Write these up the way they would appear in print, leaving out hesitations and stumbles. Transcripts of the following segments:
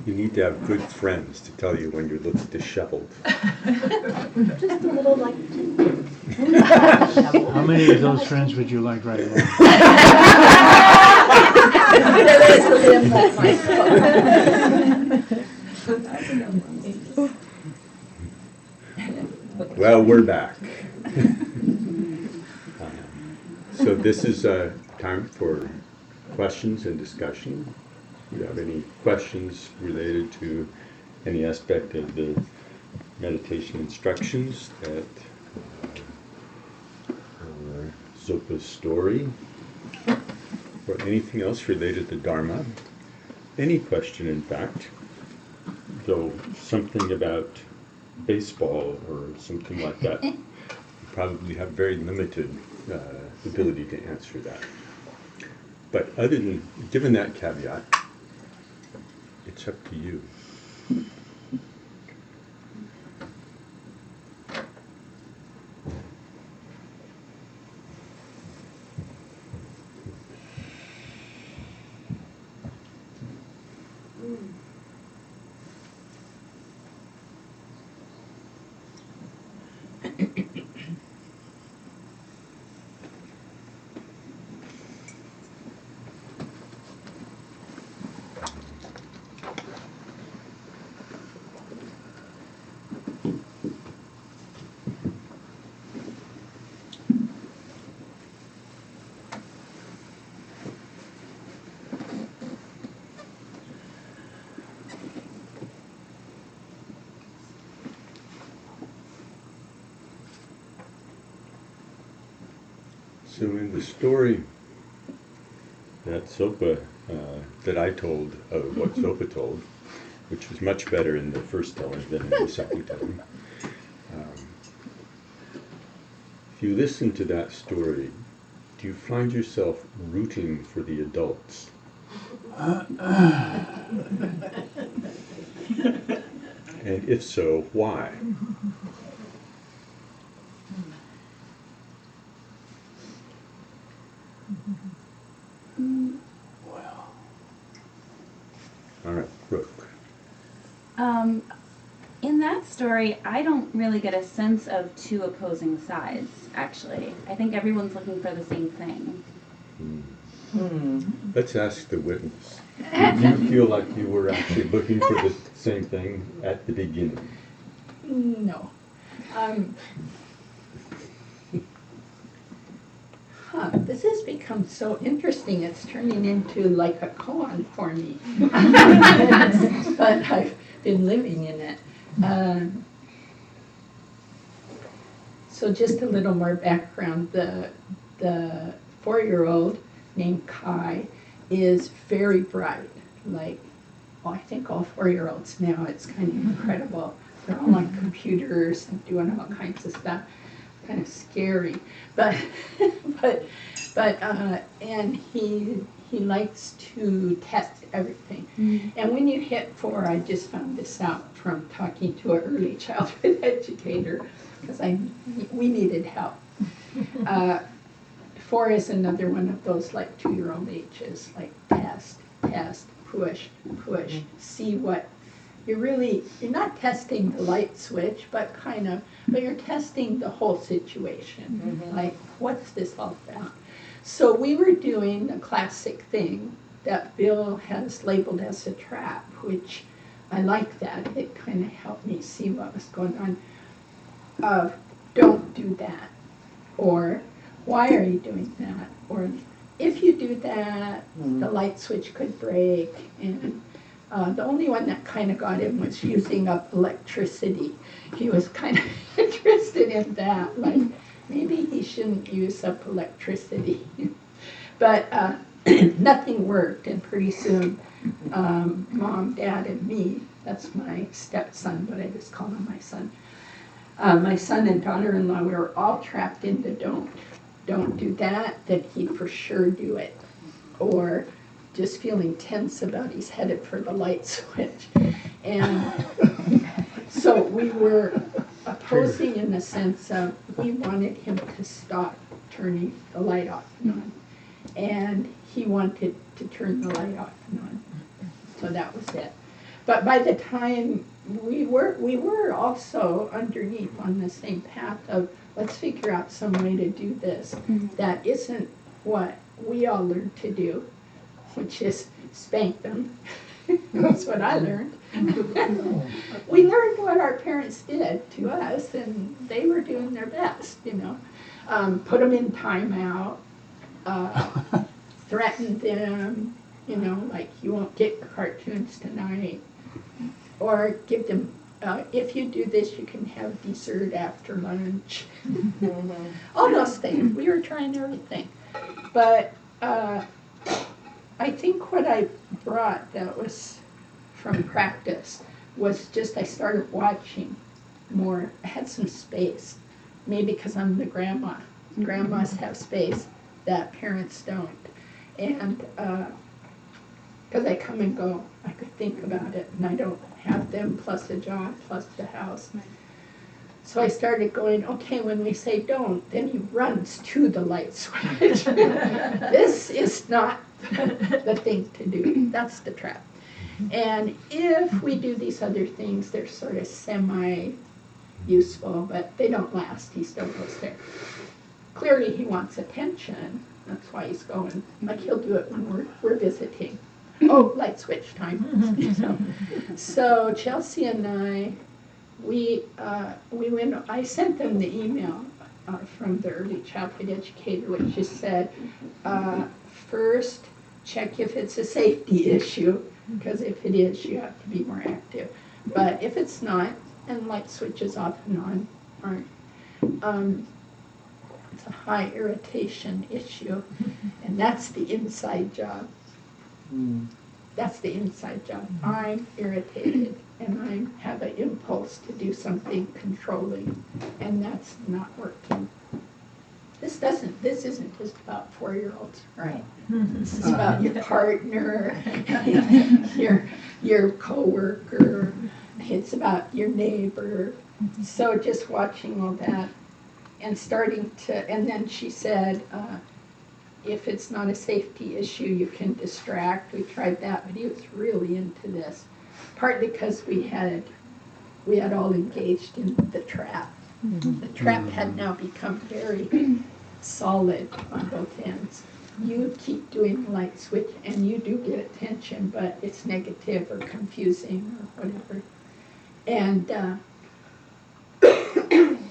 You need to have good friends to tell you when you look disheveled. Just a little like. How many of those friends would you like right now? There is a limb that might. Well, we're back. So this is time for questions and discussion. If you have any questions related to any aspect of the meditation instructions that or Zopa's story, or anything else related to Dharma, any question in fact, though something about baseball or something like that, you probably have very limited ability to answer that. But other than, given that caveat, it's up to you. So in the story that Zopa, that I told of what Zopa told, which was much better in the first telling than in the second telling, if you listen to that story, do you find yourself rooting for the adults? And if so, why? Well, All right, Brooke. In that story, I don't really get a sense of two opposing sides, actually. I think everyone's looking for the same thing. Let's ask the witness. Did you feel like you were actually looking for the same thing at the beginning? No. This has become so interesting. It's turning into like a koan for me. But I've been living in it. So just a little more background. The 4-year-old named Kai is very bright. Like, well, I think all 4-year-olds now, it's kind of incredible. They're all on computers and doing all kinds of stuff. Kind of scary, but and he likes to test everything. And when you hit 4, I just found this out from talking to an early childhood educator, because we needed help. 4 is another one of those like 2-year-old ages, like test, push, see what. You're not testing the light switch, but you're testing the whole situation. Like, what's this all about? So we were doing the classic thing that Bill has labeled as a trap, which I like that. It kind of helped me see what was going on. Don't do that. Or, why are you doing that? Or, if you do that, the light switch could break. And the only one that kind of got him was using up electricity. He was kind of interested in that, like maybe he shouldn't use up electricity. But nothing worked, and pretty soon Mom, Dad, and me, that's my stepson, but I just call him my son. My son and daughter-in-law, we were all trapped into don't do that, then he'd for sure do it. Or just feeling tense about he's headed for the light switch. And so we were opposing in the sense of we wanted him to stop turning the light off and on. And he wanted to turn the light off and on. So that was it. But by the time we were also underneath on the same path of, let's figure out some way to do this that isn't what we all learned to do, which is spank them. That's what I learned. We learned what our parents did to us, and they were doing their best, you know. Put them in timeout, threaten them, you know, like you won't get cartoons tonight, or give them, if you do this, you can have dessert after lunch. All those things. We were trying everything. But I think what I brought that was from practice was just I started watching more. I had some space, maybe because I'm the grandma. Grandmas have space that parents don't. And because I come and go, I could think about it, and I don't have them plus a job plus the house. So I started going, okay, when we say don't, then he runs to the light switch. This is not the thing to do. That's the trap. And if we do these other things, they're sort of semi-useful, but they don't last. He still goes there. Clearly he wants attention. That's why he's going. Like he'll do it when we're visiting. Oh, light switch time. So Chelsea and I, we went, I sent them the email from the early childhood educator, which just said, first, check if it's a safety issue, because if it is, you have to be more active. But if it's not, and light switches off and on aren't, it's a high irritation issue, and that's the inside job. That's the inside job. I'm irritated, and I have an impulse to do something controlling, and that's not working. This isn't just about 4-year-olds, right? This is about your partner, your coworker. It's about your neighbor. So just watching all that, and starting to, and then she said, if it's not a safety issue, you can distract. We tried that, but he was really into this. Partly because we had all engaged in the trap. The trap had now become very solid on both ends. You keep doing the light switch, and you do get attention, but it's negative or confusing or whatever. And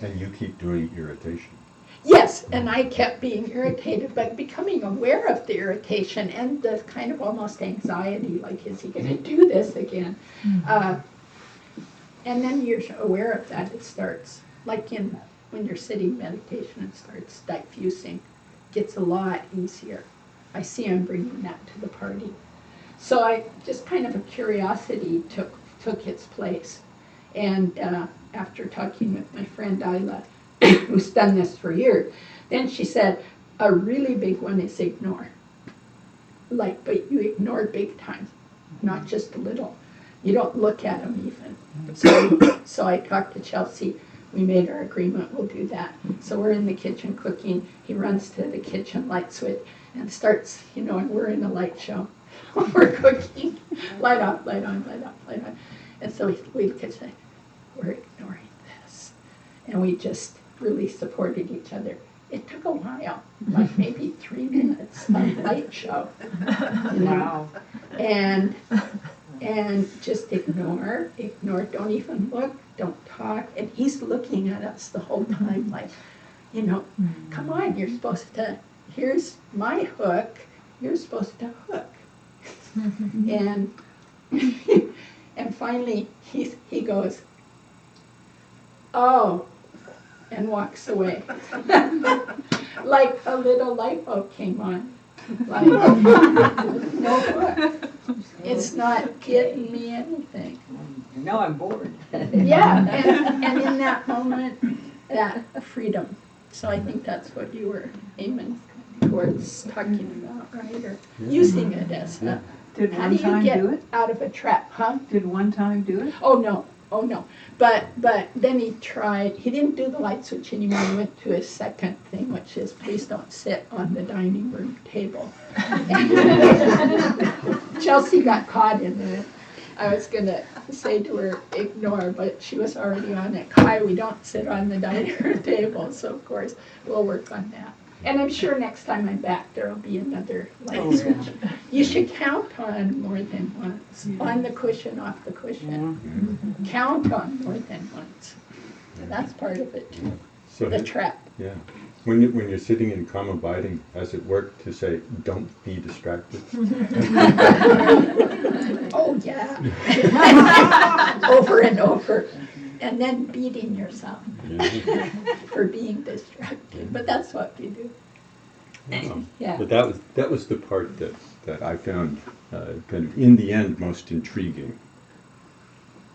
And you keep doing irritation. yes, and I kept being irritated, but becoming aware of the irritation and the kind of almost anxiety, like, is he going to do this again? And then you're aware of that. It starts, like when you're sitting meditation, it starts diffusing. Gets a lot easier. I see I'm bringing that to the party. So I just kind of a curiosity took its place. And after talking with my friend Isla, who's done this for years, then she said, a really big one is ignore. Like, but you ignore big time, not just a little. You don't look at them even. So I talked to Chelsea. We made our agreement, we'll do that. So we're in the kitchen cooking. He runs to the kitchen light switch and starts, and we're in a light show. We're cooking, light off, light on, light off, light on. And so we could say, we're ignoring this. And we just really supported each other. It took a while, like maybe 3 minutes of light show, Wow. And just ignore, don't even look, don't talk. And he's looking at us the whole time like, come on, you're supposed to, here's my hook, you're supposed to hook. And and finally he goes, oh, and walks away. Like a little light bulb came on. Like, no hook. It's not getting me anything. Now I'm bored. Yeah, and in that moment, that freedom. So I think that's what you were aiming towards talking about, right? Or using it as a, Did how one do you time get do it? out of a trap, huh? Did one time do it? Oh, no, Oh, no. But then he didn't do the light switch anymore. He went to his second thing, which is please don't sit on the dining room table. Chelsea got caught in it. I was going to say to her, ignore, but she was already on it. Kai, we don't sit on the dining room table, so of course we'll work on that. And I'm sure next time I'm back, there'll be another light switch. You should count on more than once. On the cushion, off the cushion. Count on more than once. And that's part of it too. So The trap. yeah. When you're sitting in calm abiding, has it worked to say, don't be distracted? Oh, yeah. Over and over. And then beating yourself Yeah. for being distracted. But that's what we do. Yeah. But that was the part that I found kind of in the end most intriguing,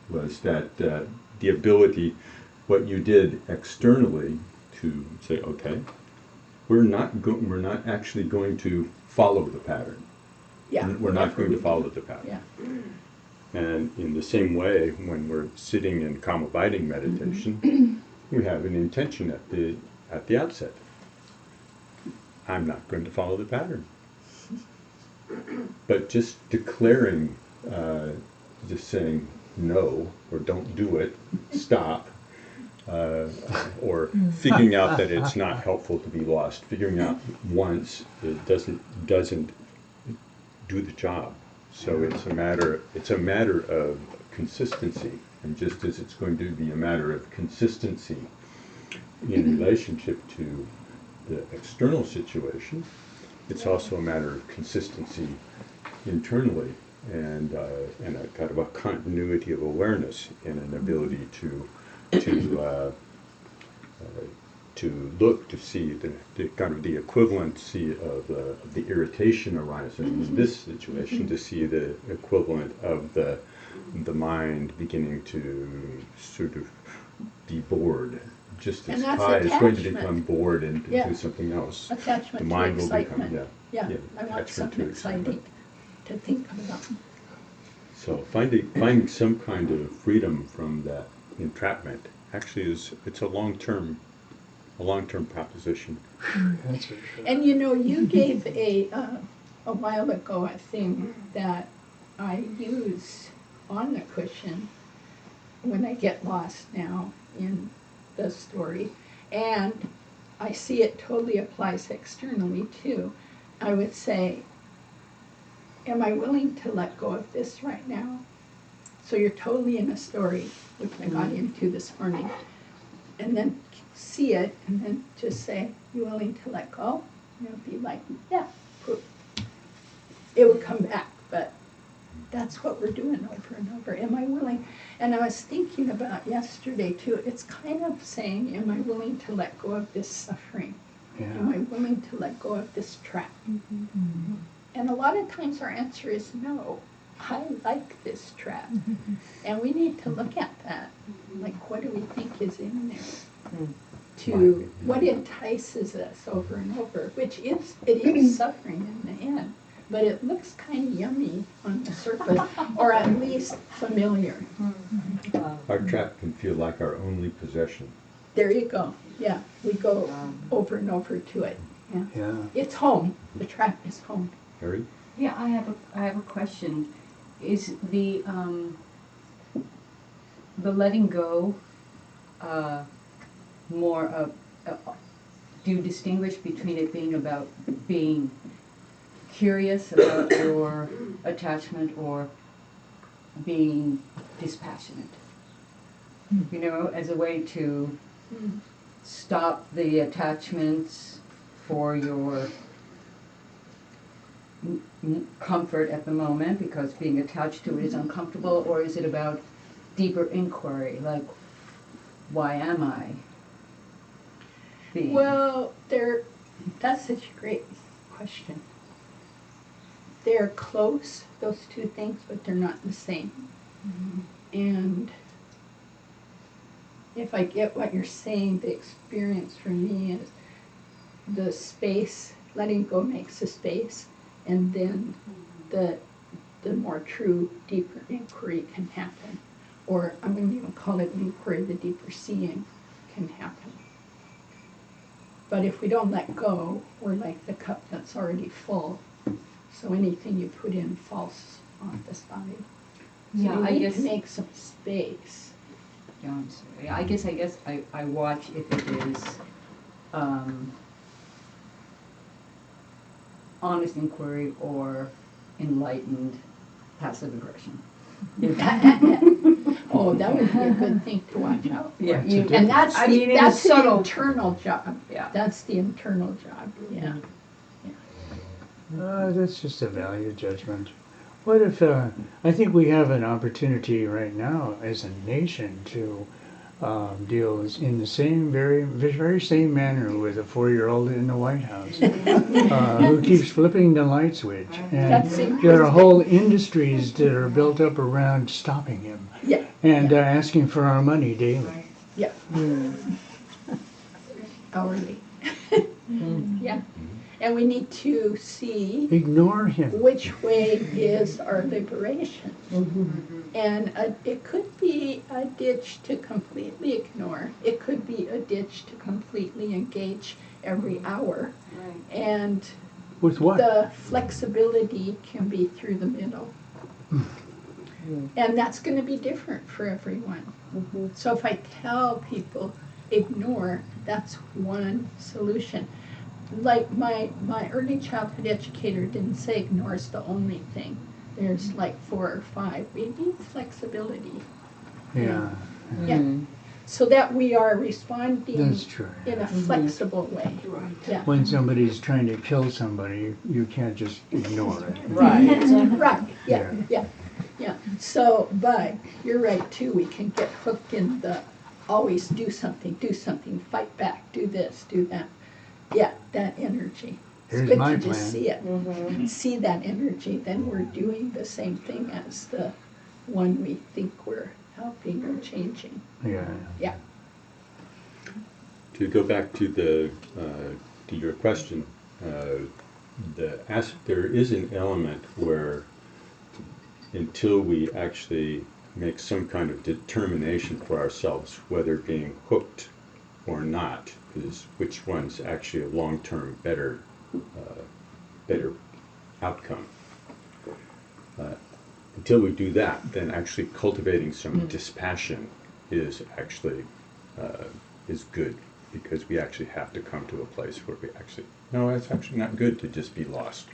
was that the ability, what you did externally to say, okay, we're not actually going to follow the pattern. Yeah. We're not going to follow the pattern. Yeah. And in the same way, when we're sitting in calm abiding meditation, we have an intention at the outset. I'm not going to follow the pattern. But just declaring, just saying no, or don't do it, stop, or figuring out that it's not helpful to be lost, figuring out once it doesn't do the job. So it's a matter of consistency, and just as it's going to be a matter of consistency in relationship to the external situation, it's also a matter of consistency internally, and a kind of a continuity of awareness and an ability to look to see the kind of the equivalency of the irritation arising in this situation, to see the equivalent of the mind beginning to sort of be bored. Just as And that's Kai is going to attachment. become bored and Yeah. do something else, Attachment the mind to will excitement. become, Yeah, I want attachment something to excitement. exciting to think about. So finding some kind of freedom from that entrapment actually it's a long-term proposition. That's for sure. And you gave a while ago a thing that I use on the cushion when I get lost now in the story, and I see it totally applies externally too. I would say, am I willing to let go of this right now? So you're totally in a story, which I got into this morning, and then see it, and then just say, you willing to let go? And it'll be like, yeah, poof. It would come back, but that's what we're doing over and over. Am I willing? And I was thinking about yesterday too, it's kind of saying, am I willing to let go of this suffering? Am Yeah. I willing to let go of this trap? And a lot of times our answer is no. I like this trap. And we need to look at that. Like, what do we think is in there? To what entices us over and over, which it is suffering in the end. But it looks kind of yummy on the surface, or at least familiar. Our trap can feel like our only possession. There you go. Yeah, we go over and over to it. Yeah. Yeah. It's home. The trap is home. Harry? Yeah, I have a question. Is the letting go more of, do you distinguish between it being about being curious about your attachment or being dispassionate? You know, as a way to stop the attachments for your comfort at the moment, because being attached to it is uncomfortable, or is it about deeper inquiry, like, why am I being? Well, that's such a great question. They're close, those two things, but they're not the same. And if I get what you're saying, the experience for me is the space, letting go makes a space, and then the more true, deeper inquiry can happen. or I'm going to even call it inquiry, the deeper seeing can happen. But if we don't let go, we're like the cup that's already full. So anything you put in falls off the side. So Yeah, you I need guess. to make some space. Yeah, I'm sorry. I guess I watch if it is honest inquiry or enlightened passive aggression. Oh, that would be a good thing to watch out for. Yeah, you- And that's I the, mean, in a that's the subtle- internal job. Yeah. That's the internal job, yeah. That's just a value judgment. What if, I think we have an opportunity right now as a nation to deal in the same, very same manner with a 4-year-old in the White House who keeps flipping the light switch. And That's there are interesting. whole industries that are built up around stopping him Yeah, and asking for our money daily. yeah. Hourly. Yeah, and we need to see Ignore him. which way is our liberation. And it could be a ditch to completely ignore. It could be a ditch to completely engage every hour. And With what? the flexibility can be through the middle. And that's going to be different for everyone. So if I tell people ignore, that's one solution. Like my early childhood educator didn't say ignore is the only thing. There's like 4 or 5. We need flexibility. Yeah, Yeah. So that we are responding that's true. in a flexible way. Yeah. When somebody's trying to kill somebody, you can't just ignore it. Right, yeah, Yeah. yeah, yeah. So, but you're right too, we can get hooked in the always do something, fight back, do this, do that. Yeah, that energy. Here's It's my good to just plan. see it, see that energy, then we're doing the same thing as the one we think we're helping or changing. Yeah. Yeah, To go back to to your question, there is an element where until we actually make some kind of determination for ourselves, whether being hooked or not, is which one's actually a long-term better outcome. Until we do that, then actually cultivating some dispassion is actually is good, because we actually have to come to a place where we actually, no, it's actually not good to just be lost.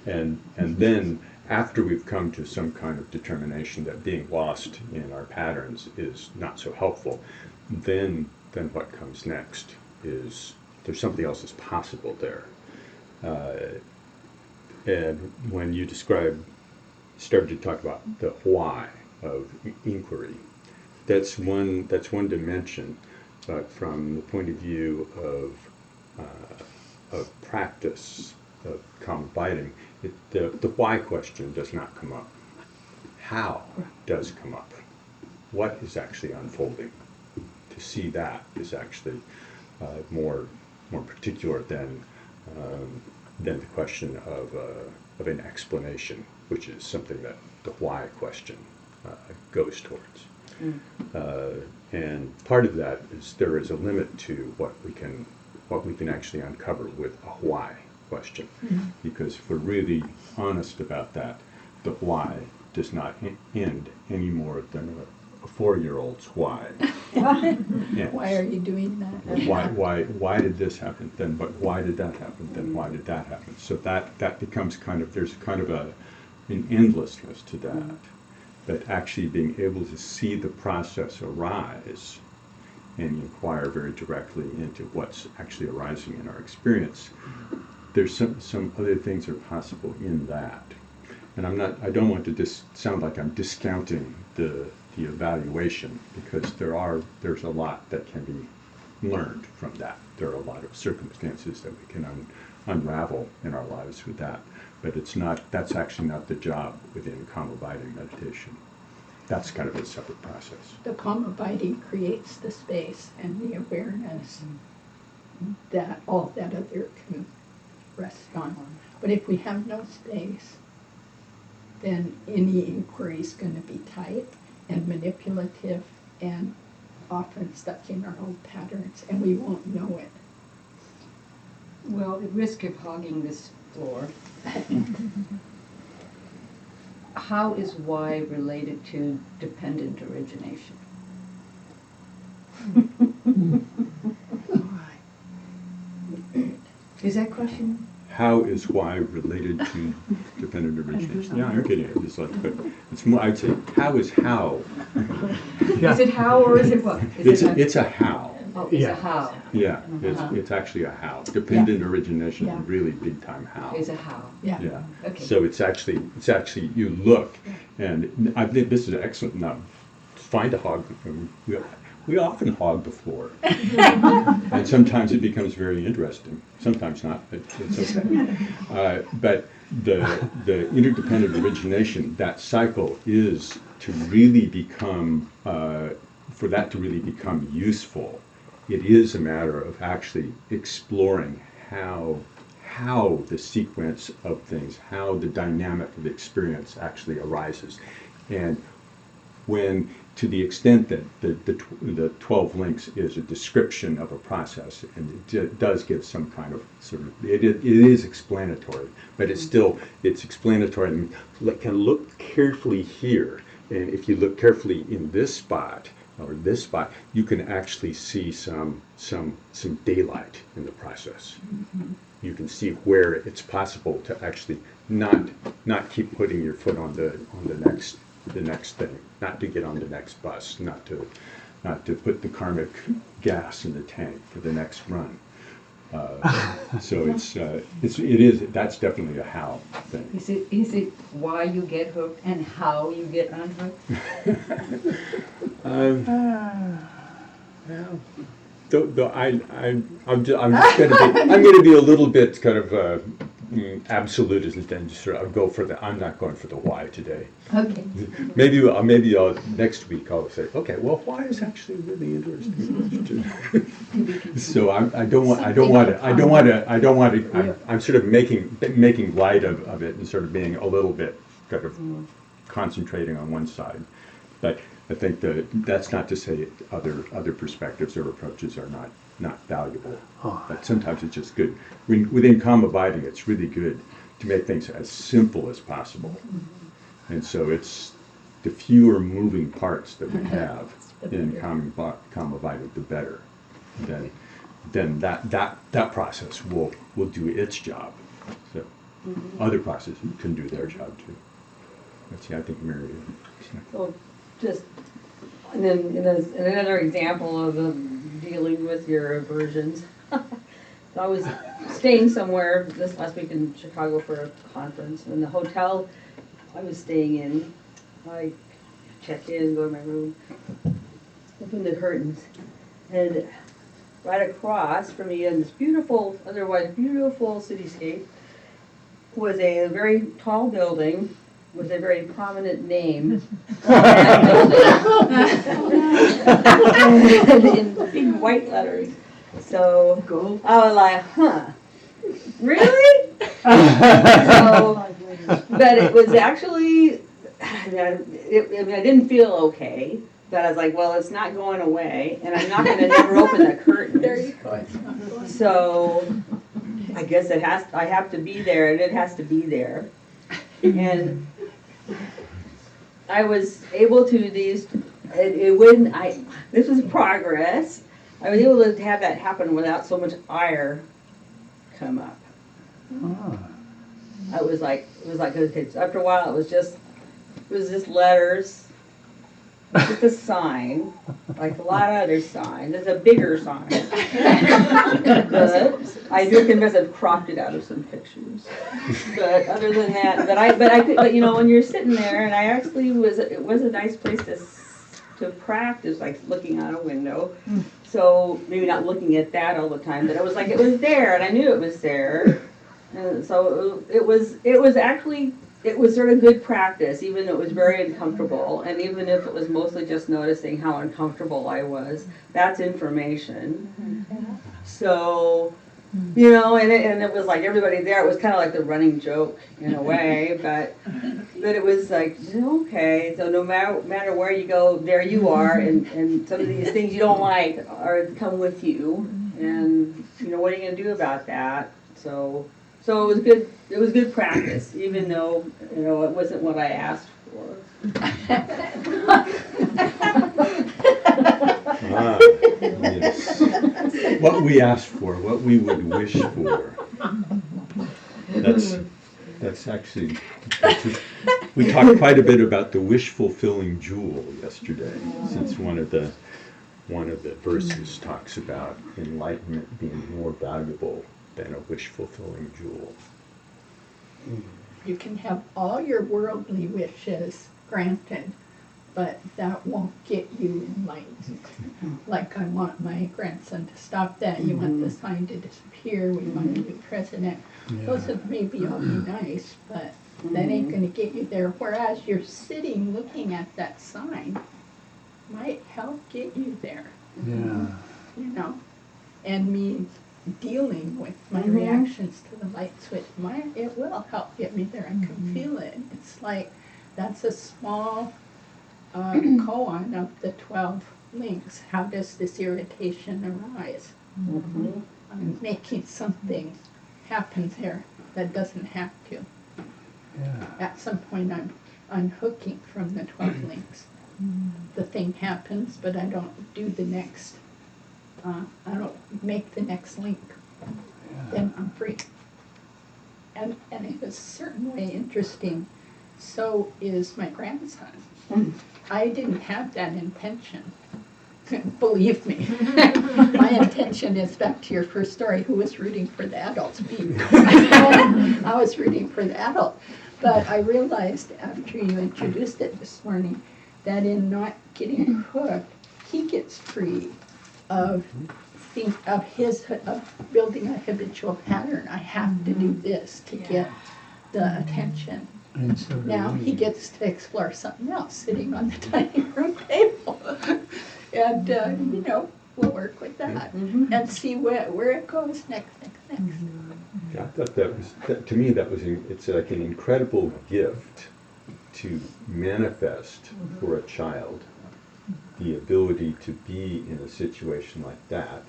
And then after we've come to some kind of determination that being lost in our patterns is not so helpful, then what comes next is there's something else that's possible there. And when you started to talk about the why of inquiry, that's one dimension, but from the point of view of practice of calm abiding, the why question does not come up. How does come up? What is actually unfolding? To see that is actually more particular than the question of an explanation, which is something that the why question goes towards. And part of that is there is a limit to what we can actually uncover with a why question, because if we're really honest about that, the why does not end any more than a 4-year-old's why. Ends. why are you doing that? Why did this happen? Then, but why did that happen? Then why did that happen? So that becomes there's kind of an endlessness to that. But actually being able to see the process arise and inquire very directly into what's actually arising in our experience, there's some other things are possible in that. And I don't want to sound like I'm discounting the evaluation, because there's a lot that can be learned from that. There are a lot of circumstances that we can unravel in our lives with that, but that's actually not the job within calm abiding meditation. That's kind of a separate process. The calm abiding creates the space and the awareness that all that other can rest on. But if we have no space, then any inquiry is going to be tight, and manipulative and often stuck in our old patterns, and we won't know it. Well, at risk of hogging this floor, how is Y related to dependent origination? Is that question? How is Y related to dependent origination? Yeah, I'm getting it. It's like, but it's more. I'd say how is how. Is it how or is it what? Is It's a how. Oh, it's Yeah. a how. Yeah, it's actually a how. Dependent origination, Yeah. really big time how. Is a how. Yeah. Yeah. Okay. So it's actually you look, and I think this is excellent. Now, find a hog. We often hog the floor, and sometimes it becomes very interesting. Sometimes not, but it's okay. But the interdependent origination, that cycle is to really become for that to really become useful. It is a matter of actually exploring how the sequence of things, how the dynamic of experience actually arises, and when, to the extent that the 12 links is a description of a process, and it does give some kind of sort of, it is explanatory, but it's explanatory and can look carefully here, and if you look carefully in this spot, or this spot, you can actually see some daylight in the process. You can see where it's possible to actually not keep putting your foot on the next thing, not to get on the next bus, not to put the karmic gas in the tank for the next run. So that's definitely a how thing. Is it why you get hooked and how you get unhooked? Though I'm just going to be a little bit kind of absolutist and just sort of go for the. I'm not going for the why today. Okay. Maybe I'll next week I'll say, okay, well, why is actually a really interesting question. So I'm sort of making light of it and sort of being a little bit kind of concentrating on one side, but I think that's not to say other perspectives or approaches are not valuable. But sometimes it's just good. Within calm abiding, it's really good to make things as simple as possible. And so it's the fewer moving parts that we have in calm abiding, the better. Then that process will do its job. So other processes can do their job too. Let's see, I think Mary. So just, and then in another example of dealing with your aversions. So I was staying somewhere this last week in Chicago for a conference, and the hotel I was staying in, I check in, go to my room, open the curtains, and right across from me in this beautiful, otherwise beautiful cityscape was a very tall building with a very prominent name on that building in big white letters. So I was like, huh, really? So, but it was actually, I didn't feel okay, but I was like, well, it's not going away, and I'm not going to never open the curtains. There you go. It's not going. So I guess I have to be there, and it has to be there. And I was able to this was progress. I was able to have that happen without so much ire come up. It was like okay, so after a while it was just letters, just a sign, like a lot of other signs. There's a bigger sign. But I do confess I've cropped it out of some pictures. But other than that, but you know, when you're sitting there, and I actually it was a nice place to practice, like looking out a window. So maybe not looking at that all the time, but it was like it was there, and I knew it was there. And so it was sort of good practice, even though it was very uncomfortable, and even if it was mostly just noticing how uncomfortable I was, that's information. So You know, and it was like everybody there, it was kind of like the running joke in a way, but it was like, okay, so no matter where you go, there you are, and some of these things you don't like come with you, and you know, what are you going to do about that? So it was good practice, even though, you know, it wasn't what I asked for. Ah, yes. What we asked for, what we would wish for. That's actually, we talked quite a bit about the wish-fulfilling jewel yesterday, since one of the verses talks about enlightenment being more valuable than a wish-fulfilling jewel. You can have all your worldly wishes granted, but that won't get you enlightened. Like, I want my grandson to stop that, you want the sign to disappear, we want a new president. Those would maybe all be nice, but that ain't gonna get you there. Whereas you're sitting looking at that sign might help get you there, Yeah. you know? And me dealing with my reactions to the light switch, it will help get me there. I can feel it. It's like, that's a small koan of the 12 links. How does this irritation arise? I'm making something happen there that doesn't have to. Yeah. At some point I'm unhooking from the 12 links. The thing happens, but I don't do the next, I don't make the next link. Then I'm free. And in a certain way interesting, so is my grandson. I didn't have that intention. Believe me. My intention is, back to your first story, who was rooting for the adults? Me. I was rooting for the adult. But I realized after you introduced it this morning that in not getting hooked, he gets free of building a habitual pattern. I have to do this to get the attention. And so do Now we. he gets to explore something else sitting on the dining room table. And, you know, we'll work with that and see where it goes next. Yeah, I thought to me it's like an incredible gift to manifest for a child the ability to be in a situation like that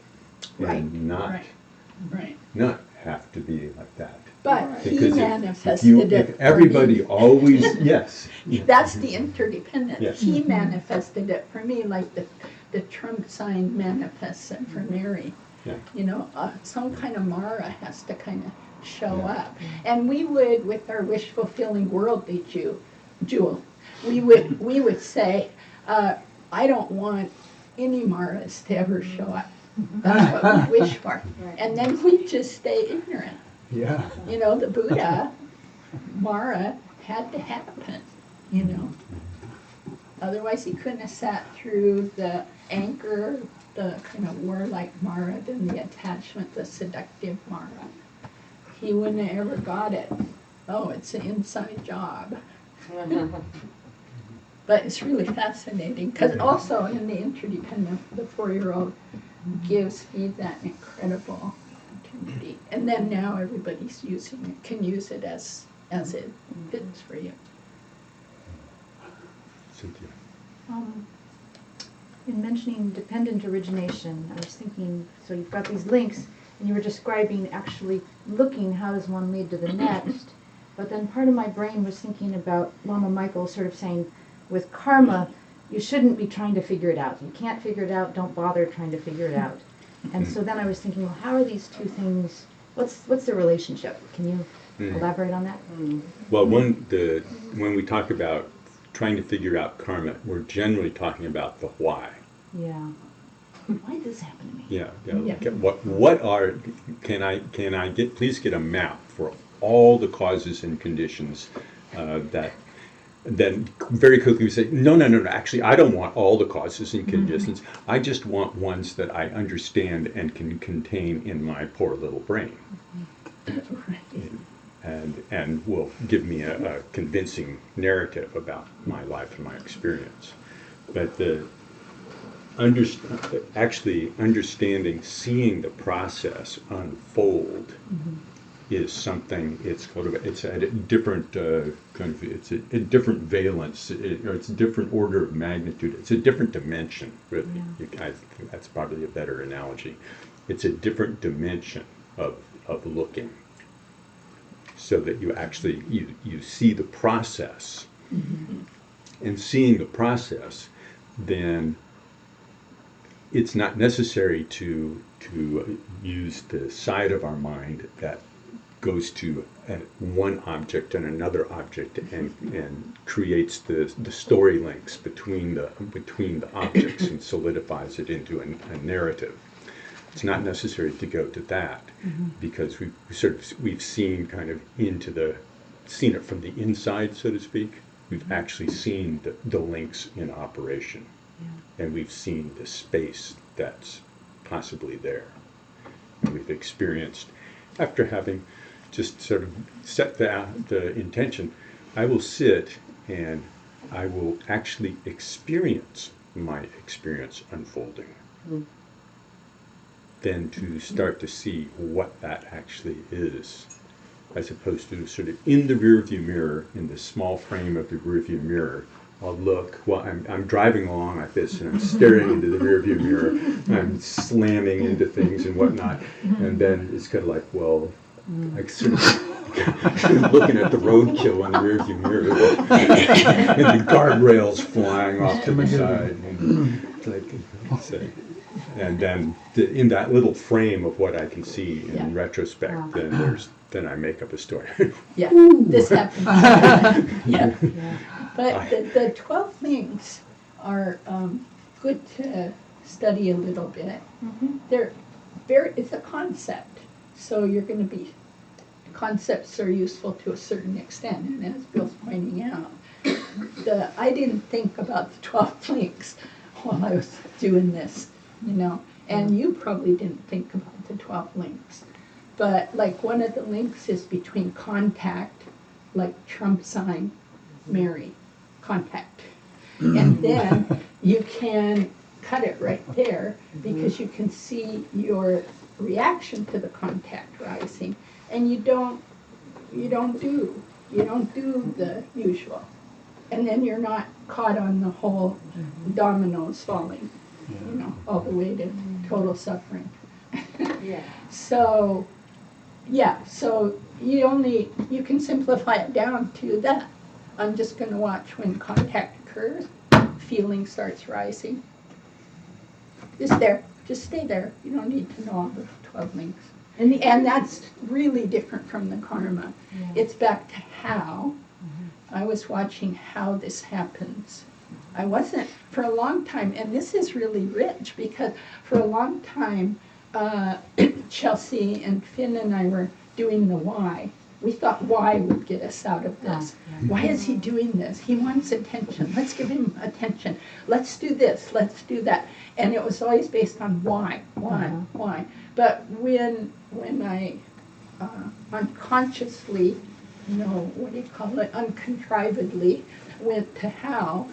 and not have to be like that. But he Because manifested it. if everybody always, yes. That's the interdependent. Yes. He manifested it for me like the Trump sign manifests it for Mary. Yeah. You know, some kind of Mara has to kind of show up. And we would, with our wish-fulfilling worldly jewel, we would say, I don't want any Maras to ever show up. That's what we wish for. And then we just stay ignorant. Yeah. You know, the Buddha, Mara, had to happen, you know. Otherwise he couldn't have sat through the anger, the kind of warlike Mara, then the attachment, the seductive Mara. He wouldn't have ever got it. Oh, it's an inside job. But it's really fascinating, because also in the interdependent, the 4-year-old gives me that incredible opportunity. And then now everybody's can use it as it fits for you. Cynthia. In mentioning dependent origination, I was thinking, so you've got these links, and you were describing actually looking, how does one lead to the next? But then part of my brain was thinking about Lama Michael sort of saying, with karma, you shouldn't be trying to figure it out. You can't figure it out, don't bother trying to figure it out. And so then I was thinking, well, how are these two things, what's the relationship? Can you elaborate on that? Well, when we talk about trying to figure out karma, we're generally talking about the why. Yeah. Why did this happen to me? Yeah. Yeah. Can I please get a map for all the causes and conditions that then very quickly we say, no, actually I don't want all the causes and conditions. I just want ones that I understand and can contain in my poor little brain. And will give me a convincing narrative about my life and my experience. But actually understanding, seeing the process unfold is something. It's at a different it's a different valence, or it's a different order of magnitude. It's a different dimension. Really, I think that's probably a better analogy. It's a different dimension of looking, so that you actually you see the process, and seeing the process, then it's not necessary to use the side of our mind that goes to one object and another object and creates the story links between the objects and solidifies it into a narrative. It's not necessary to go to that, because we've seen kind of seen it from the inside, so to speak. We've actually seen the links in operation. And we've seen the space that's possibly there. And we've experienced, after having just sort of set the intention, I will sit and I will actually experience my experience unfolding. Then to start to see what that actually is, as opposed to sort of in the rearview mirror, in the small frame of the rearview mirror. I'll look, well, I'm driving along like this, and I'm staring into the rearview mirror, I'm slamming into things and whatnot, and then it's kind of like, well, I sort of looking at the roadkill in the rearview mirror, and the guardrails flying off to the side, and it's like, and then in that little frame of what I can see in retrospect, then I make up a story. Yeah, this happened. Yeah. But the 12 links are good to study a little bit. They're it's a concept, so you're going to be, concepts are useful to a certain extent, and as Bill's pointing out, I didn't think about the 12 links while I was doing this, and you probably didn't think about the 12 links. But like one of the links is between contact, like Trump sign, Mary, contact. And then you can cut it right there, because you can see your reaction to the contact rising, and you don't do the usual. And then you're not caught on the whole dominoes falling, all the way to total suffering. So you can simplify it down to that. I'm just going to watch when contact occurs, feeling starts rising. Just stay there. You don't need to know all the 12 links. And that's really different from the karma. It's back to how. I was watching how this happens. I wasn't, for a long time, and this is really rich, because for a long time, Chelsea and Finn and I were doing the why. We thought why would get us out of this. Why is he doing this? He wants attention. Let's give him attention. Let's do this. Let's do that. And it was always based on why. But when I unconsciously, uncontrivedly went to how,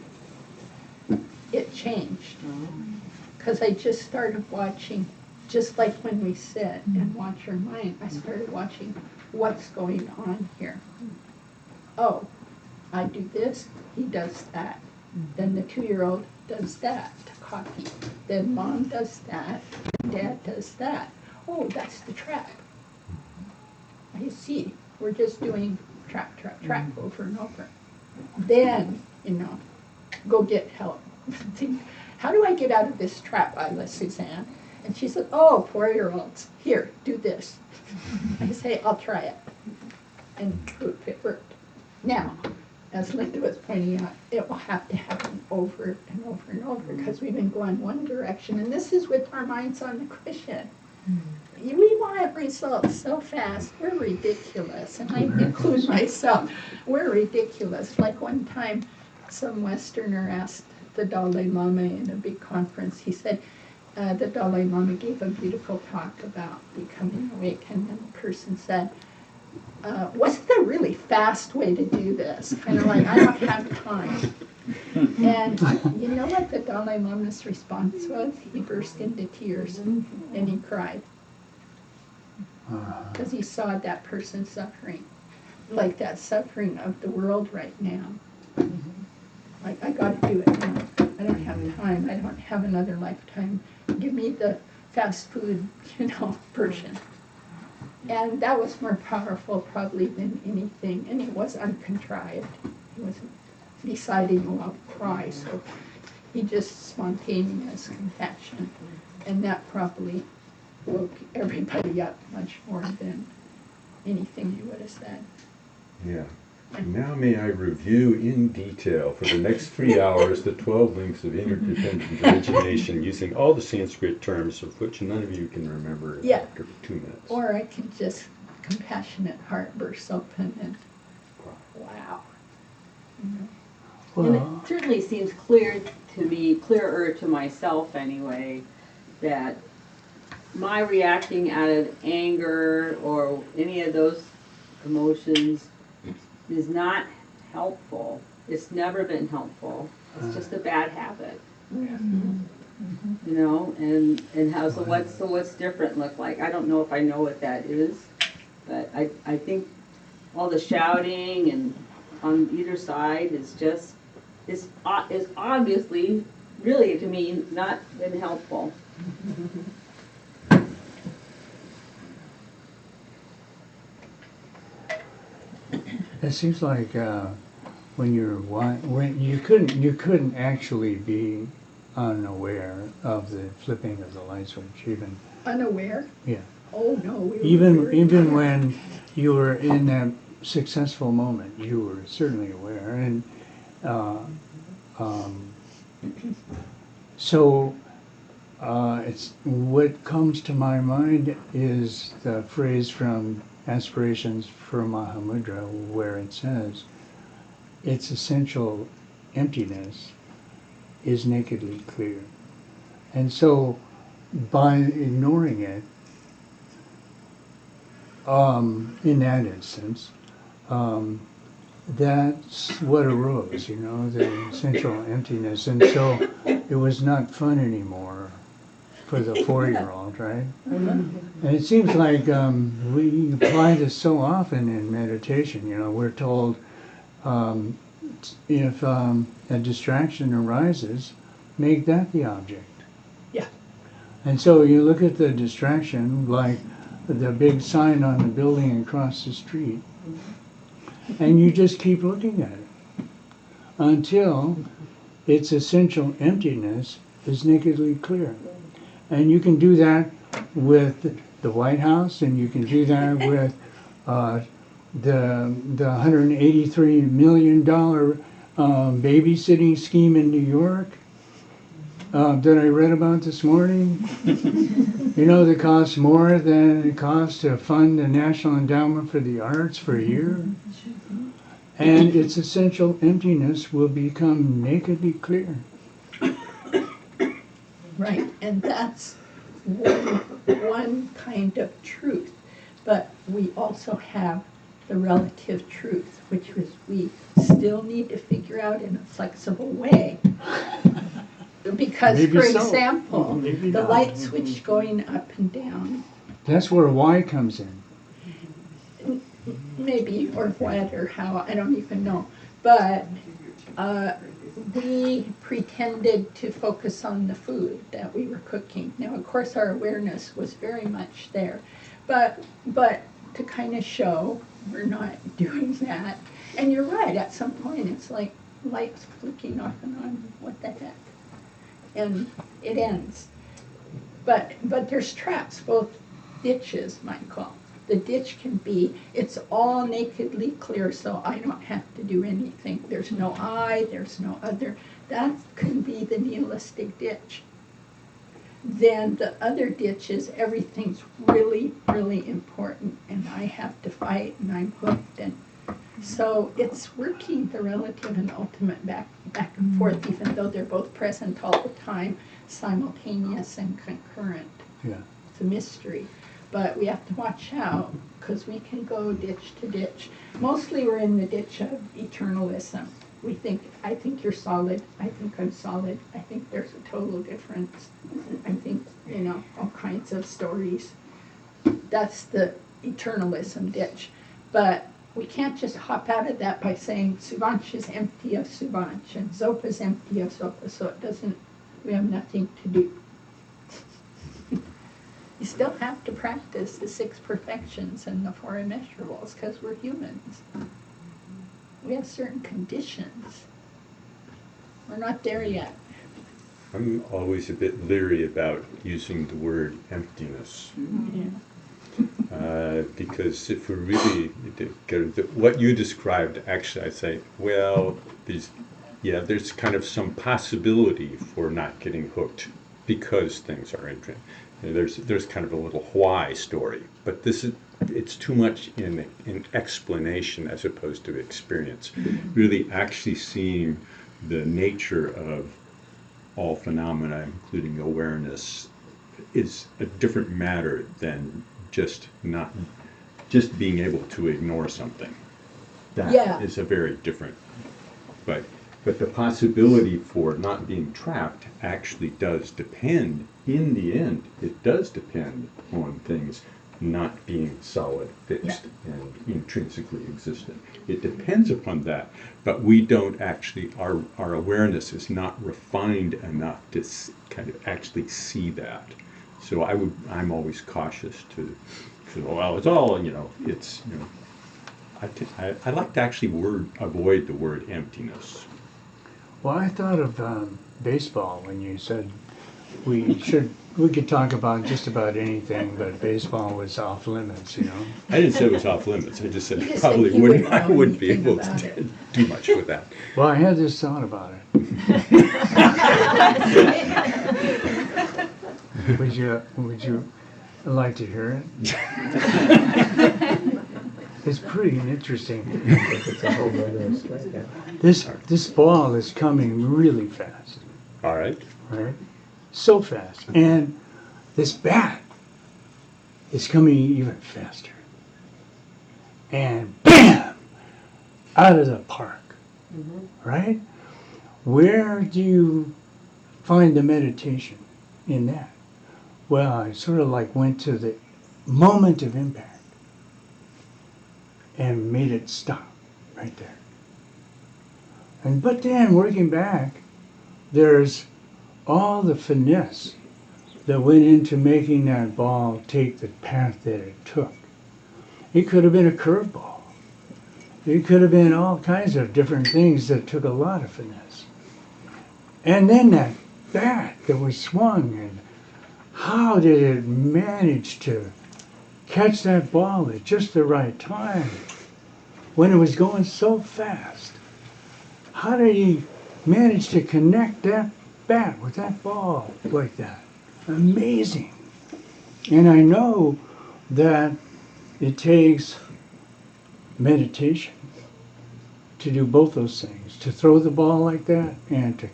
it changed. Because I just started watching, just like when we sit and watch our mind, I started watching what's going on here. Oh, I do this, he does that. Then the 2-year-old does that to copy. Then mom does that, dad does that. Oh, that's the trap. You see, we're just doing trap over and over. Then, go get help. Think, how do I get out of this trap, Isla Suzanne? And she said, 4-year-olds, here, do this. I say, I'll try it. And poof, it worked. Now, as Linda was pointing out, it will have to happen over and over and over, because we've been going one direction, and this is with our minds on the cushion. We want results so fast. We're ridiculous, and I include myself. We're ridiculous. Like one time, some Westerner asked the Dalai Lama in a big conference, he said, the Dalai Lama gave a beautiful talk about becoming awake, and then the person said, what's the really fast way to do this? Kind of like, I don't have time. And you know what the Dalai Lama's response was? He burst into tears and he cried because he saw that person suffering, like that suffering of the world right now. Like, I got to do it now. I don't have time. I don't have another lifetime. Give me the fast food, version. And that was more powerful probably than anything. And it was uncontrived. He wasn't deciding, oh, I'll cry. So he just spontaneous compassion. And that probably woke everybody up much more than anything you would have said. Yeah. Now may I review in detail for the next 3 hours the 12 links of interdependent origination using all the Sanskrit terms of which none of you can remember after 2 minutes. Or I could just compassionate heart burst open and wow. And it certainly seems clear to me, clearer to myself anyway, that my reacting out of anger or any of those emotions is not helpful. It's never been helpful. It's just a bad habit. And how so what's different look like? I don't know if I know what that is, but I think all the shouting and on either side is obviously really to me not been helpful. It seems like when you couldn't actually be unaware of the flipping of the light switch even. Unaware? Yeah. Oh no. We were Even when you were in that successful moment, you were certainly aware, and so it's what comes to my mind is the phrase from Aspirations for Mahamudra, where it says, its essential emptiness is nakedly clear. And so by ignoring it, in that instance, that's what arose, the essential emptiness. And so it was not fun anymore for the 4-year-old, right? And it seems like we apply this so often in meditation. We're told if a distraction arises, make that the object. Yeah. And so you look at the distraction like the big sign on the building across the street, and you just keep looking at it until its essential emptiness is nakedly clear. And you can do that with the White House, and you can do that with the $183 million babysitting scheme in New York that I read about this morning. That costs more than it costs to fund the National Endowment for the Arts for a year. And its essential emptiness will become nakedly clear. Right, and that's one kind of truth. But we also have the relative truth, which is we still need to figure out in a flexible way. Because, Maybe for so. example, Maybe the not. light switch going up and down, That's where Y comes in. maybe, or what, or how, I don't even know. But we pretended to focus on the food that we were cooking. Now, of course, our awareness was very much there. But to kind of show we're not doing that. And you're right, at some point it's like lights flicking off and on, what the heck? And it ends. But there's traps, both ditches, Michael. The ditch can be, it's all nakedly clear, so I don't have to do anything. There's no I, there's no other. That can be the nihilistic ditch. Then the other ditch is everything's really, really important, and I have to fight, and I'm hooked. And so it's working the relative and ultimate back and forth, even though they're both present all the time, simultaneous and concurrent. Yeah. It's a mystery. But we have to watch out, because we can go ditch to ditch. Mostly we're in the ditch of eternalism. we think, I think you're solid, I think I'm solid, I think there's a total difference. I think, all kinds of stories. That's the eternalism ditch. But we can't just hop out of that by saying Suvanch is empty of Suvanch and Zopa is empty of Zopa, so we have nothing to do. You still have to practice the 6 perfections and the 4 immeasurables because we're humans. We have certain conditions. We're not there yet. I'm always a bit leery about using the word emptiness. Yeah. Because if we really, what you described, actually, I say, well, there's kind of some possibility for not getting hooked because things are interesting. There's kind of a little why story, but it's too much in explanation as opposed to experience. Really actually seeing the nature of all phenomena, including awareness, is a different matter than just being able to ignore something. That is a very different. But the possibility for not being trapped actually does depend, in the end, it does depend on things not being solid, fixed, and intrinsically existent. It depends upon that, but we don't actually, our awareness is not refined enough to kind of actually see that. So I'm always cautious to well, it's all, it's, I like to actually avoid the word emptiness. Well, I thought of baseball when you said we could talk about just about anything, but baseball was off limits, I didn't say it was off limits. I just said You just probably think you wouldn't. wouldn't I know wouldn't be anything able about to it. do much with that. Well, I had this thought about it. Would you like to hear it? It's pretty interesting. This ball is coming really fast, All right. right? So fast. And this bat is coming even faster. And bam! Out of the park. Right? Where do you find the meditation in that? Well, I sort of went to the moment of impact and made it stop right there. But then, working back, there's all the finesse that went into making that ball take the path that it took. It could have been a curveball. It could have been all kinds of different things that took a lot of finesse. And then that bat that was swung, and how did it manage to catch that ball at just the right time when it was going so fast? How did he manage to connect that bat with that ball like that? Amazing. And I know that it takes meditation to do both those things, to throw the ball like that and to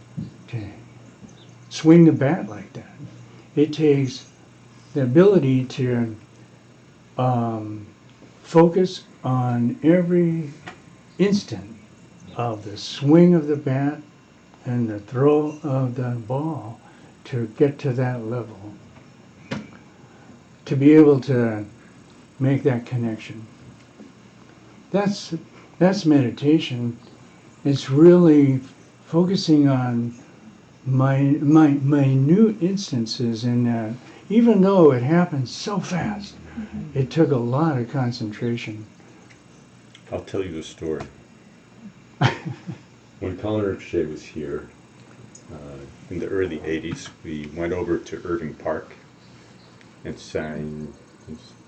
swing the bat like that. It takes the ability to focus on every instant of the swing of the bat and the throw of the ball to get to that level, to be able to make that connection. That's meditation. It's really focusing on minute instances in that, even though it happens so fast, it took a lot of concentration. I'll tell you a story. When Colin Ricochet was here in the early 80s, we went over to Irving Park and sang,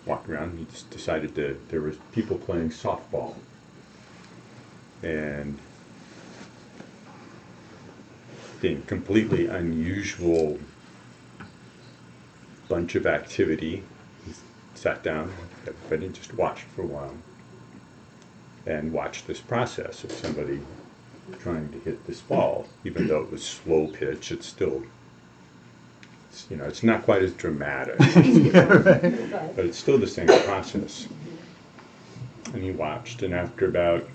walked around. We just decided there was people playing softball. And being completely unusual bunch of activity, we sat down, everybody just watched for a while and watched this process of somebody trying to hit this ball. Even though it was slow pitch, it's still, it's not quite as dramatic, but it's still the same process. And he watched, and after about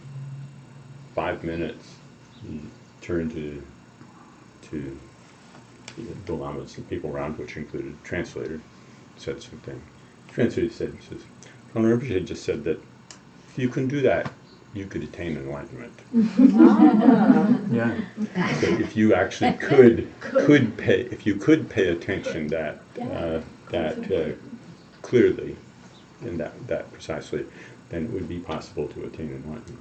5 minutes, he turned to the lamas and people around, which included a translator, said something. The translator said, he says, Honorable Rinpoche just said that if you can do that, you could attain enlightenment. Yeah. So if you actually could pay, if you could pay attention that clearly and that precisely, then it would be possible to attain enlightenment.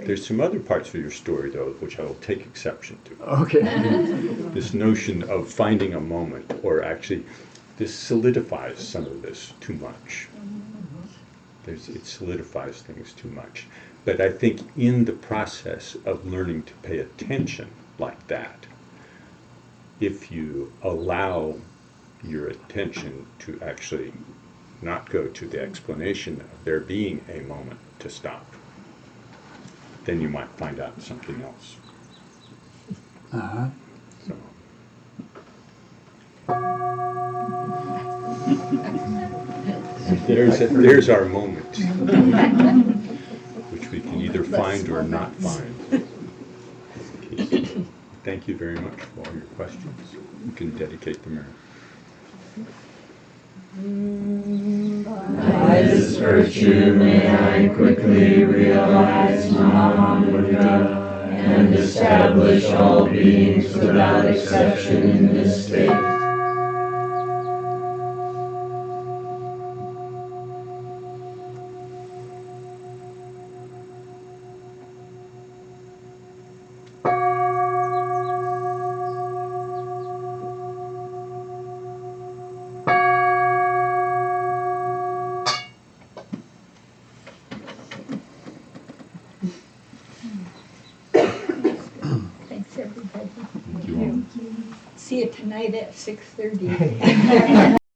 There's some other parts of your story, though, which I will take exception to. Okay. This notion of finding a moment, or actually, this solidifies some of this too much. It solidifies things too much. But I think in the process of learning to pay attention like that, if you allow your attention to actually not go to the explanation of there being a moment to stop, then you might find out something else. Uh-huh. So. There's our moment, which we can either find or not find. Okay. Thank you very much for all your questions. You can dedicate the merit. By this virtue may I quickly realize Maha Buddha and establish all beings without exception in this state. Thanks, everybody. Thank you all. See you tonight at 6:30.